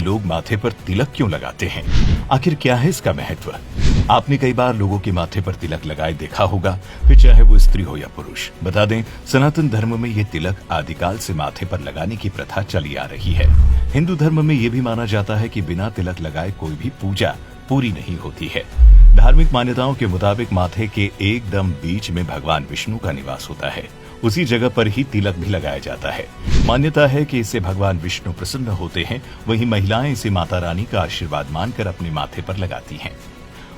लोग माथे पर तिलक क्यों लगाते हैं? आखिर क्या है इसका महत्व? आपने कई बार लोगों के माथे पर तिलक लगाए देखा होगा, फिर चाहे वो स्त्री हो या पुरुष। बता दें, सनातन धर्म में ये तिलक आदिकाल से माथे पर लगाने की प्रथा चली आ रही है। हिंदू धर्म में ये भी माना जाता है कि बिना तिलक लगाए कोई भी पूजा पूरी नहीं होती है। धार्मिक मान्यताओं के मुताबिक माथे के एकदम बीच में भगवान विष्णु का निवास होता है। उसी जगह पर ही तिलक भी लगाया जाता है। मान्यता है कि इससे भगवान विष्णु प्रसन्न होते हैं। वहीं महिलाएं इसे माता रानी का आशीर्वाद मानकर अपने माथे पर लगाती हैं।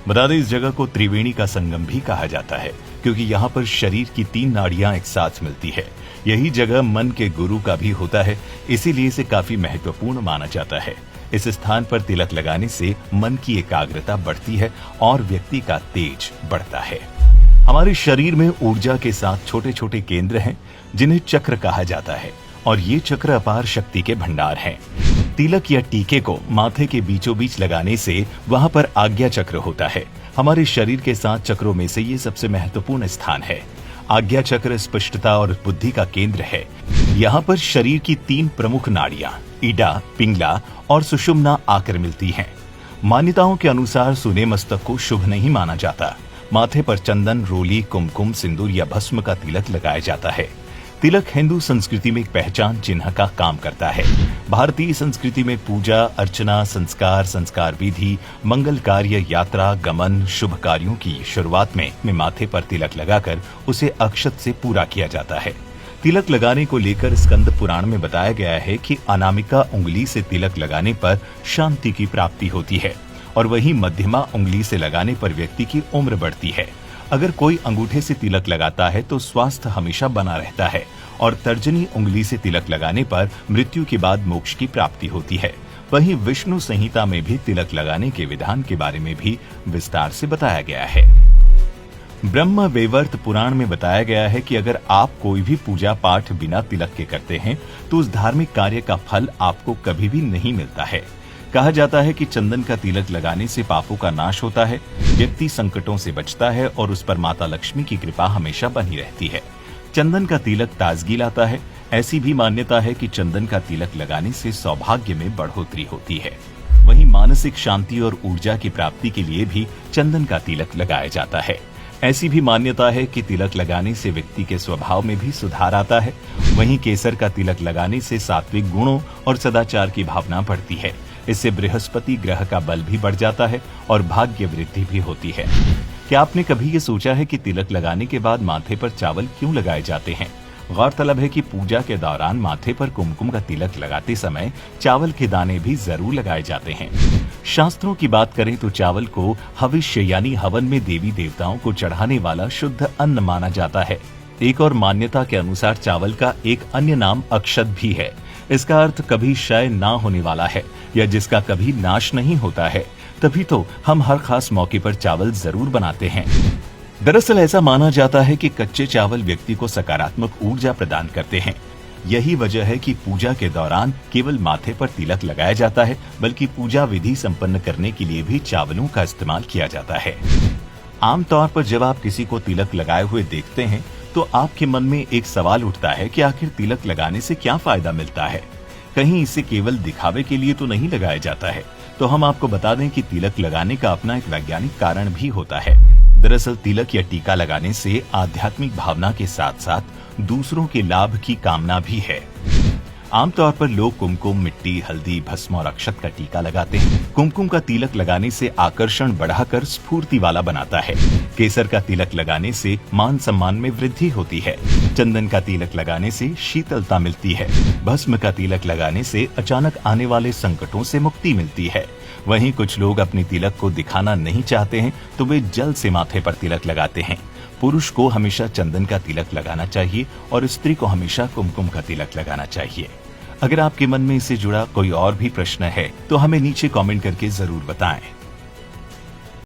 बता दें, इस जगह को त्रिवेणी का संगम भी कहा जाता है, क्योंकि यहाँ पर शरीर की 3 नाड़ियां एक साथ मिलती है। यही जगह मन के गुरु का भी होता है, इसीलिए इसे काफी महत्वपूर्ण माना जाता है। इस स्थान पर तिलक लगाने से मन की एकाग्रता बढ़ती है और व्यक्ति का तेज बढ़ता है। हमारे शरीर में ऊर्जा के साथ छोटे छोटे केंद्र हैं, जिन्हें चक्र कहा जाता है, और ये चक्र अपार शक्ति के भंडार हैं। तिलक या टीके को माथे के बीचों बीच लगाने से वहां पर आज्ञा चक्र होता है। हमारे शरीर के 7 चक्रों में से ये सबसे महत्वपूर्ण स्थान है। आज्ञा चक्र स्पष्टता और बुद्धि का केंद्र है। यहाँ पर शरीर की 3 प्रमुख नाड़ियां इडा, पिंगला और सुषुम्ना आकर मिलती हैं। मान्यताओं के अनुसार सूने मस्तक को शुभ नहीं माना जाता। माथे पर चंदन, रोली, कुमकुम, सिंदूर या भस्म का तिलक लगाया जाता है। तिलक हिंदू संस्कृति में एक पहचान चिन्ह का काम करता है। भारतीय संस्कृति में पूजा अर्चना, संस्कार विधि, मंगल कार्य, यात्रा, गमन, शुभ कार्यों की शुरुआत में माथे पर तिलक लगाकर उसे अक्षत से पूरा किया जाता है। तिलक लगाने को लेकर स्कंद पुराण में बताया गया है कि अनामिका उंगली से तिलक लगाने पर शांति की प्राप्ति होती है, और वहीं मध्यमा उंगली से लगाने पर व्यक्ति की उम्र बढ़ती है। अगर कोई अंगूठे से तिलक लगाता है तो स्वास्थ्य हमेशा बना रहता है, और तर्जनी उंगली से तिलक लगाने पर मृत्यु के बाद मोक्ष की प्राप्ति होती है। वहीं विष्णु संहिता में भी तिलक लगाने के विधान के बारे में भी विस्तार से बताया गया है। ब्रह्म वैवर्त पुराण में बताया गया है कि अगर आप कोई भी पूजा पाठ बिना तिलक के करते हैं तो उस धार्मिक कार्य का फल आपको कभी भी नहीं मिलता है। कहा जाता है कि चंदन का तिलक लगाने से पापों का नाश होता है, व्यक्ति संकटों से बचता है और उस पर माता लक्ष्मी की कृपा हमेशा बनी रहती है। चंदन का तिलक ताजगी लाता है। ऐसी भी मान्यता है कि चंदन का तिलक लगाने से सौभाग्य में बढ़ोतरी होती है। वहीं मानसिक शांति और ऊर्जा की प्राप्ति के लिए भी चंदन का तिलक लगाया जाता है। ऐसी भी मान्यता है कि तिलक लगाने से व्यक्ति के स्वभाव में भी सुधार आता है। वहीं केसर का तिलक लगाने से सात्विक गुणों और सदाचार की भावना बढ़ती है। इससे बृहस्पति ग्रह का बल भी बढ़ जाता है और भाग्य वृद्धि भी होती है। क्या आपने कभी ये सोचा है कि तिलक लगाने के बाद माथे पर चावल क्यों लगाए जाते हैं? गौरतलब है कि पूजा के दौरान माथे पर कुमकुम का तिलक लगाते समय चावल के दाने भी जरूर लगाए जाते हैं। शास्त्रों की बात करें तो चावल को हविष्य यानी हवन में देवी देवताओं को चढ़ाने वाला शुद्ध अन्न माना जाता है। एक और मान्यता के अनुसार चावल का एक अन्य नाम अक्षत भी है। इसका अर्थ कभी क्षय ना होने वाला है या जिसका कभी नाश नहीं होता है। तभी तो हम हर खास मौके पर चावल जरूर बनाते हैं। दरअसल ऐसा माना जाता है कि कच्चे चावल व्यक्ति को सकारात्मक ऊर्जा प्रदान करते हैं। यही वजह है कि पूजा के दौरान केवल माथे पर तिलक लगाया जाता है, बल्कि पूजा विधि संपन्न करने के लिए भी चावलों का इस्तेमाल किया जाता है। आमतौर पर जब आप किसी को तिलक लगाए हुए देखते हैं तो आपके मन में एक सवाल उठता है कि आखिर तिलक लगाने से क्या फायदा मिलता है? कहीं इसे केवल दिखावे के लिए तो नहीं लगाया जाता है? तो हम आपको बता दें कि तिलक लगाने का अपना एक वैज्ञानिक कारण भी होता है। दरअसल तिलक या टीका लगाने से आध्यात्मिक भावना के साथ साथ दूसरों के लाभ की कामना भी है। आमतौर पर लोग कुमकुम, मिट्टी, हल्दी, भस्म और अक्षत का टीका लगाते हैं। कुमकुम का तिलक लगाने से आकर्षण बढ़ाकर स्फूर्ति वाला बनाता है। केसर का तिलक लगाने से मान सम्मान में वृद्धि होती है। चंदन का तिलक लगाने से शीतलता मिलती है। भस्म का तिलक लगाने से अचानक आने वाले संकटों से मुक्ति मिलती है। वहीं कुछ लोग अपने तिलक को दिखाना नहीं चाहते हैं तो वे जल से माथे पर तिलक लगाते हैं। पुरुष को हमेशा चंदन का तिलक लगाना चाहिए और स्त्री को हमेशा कुमकुम का तिलक लगाना चाहिए। अगर आपके मन में इससे जुड़ा कोई और भी प्रश्न है तो हमें नीचे कमेंट करके जरूर बताएं।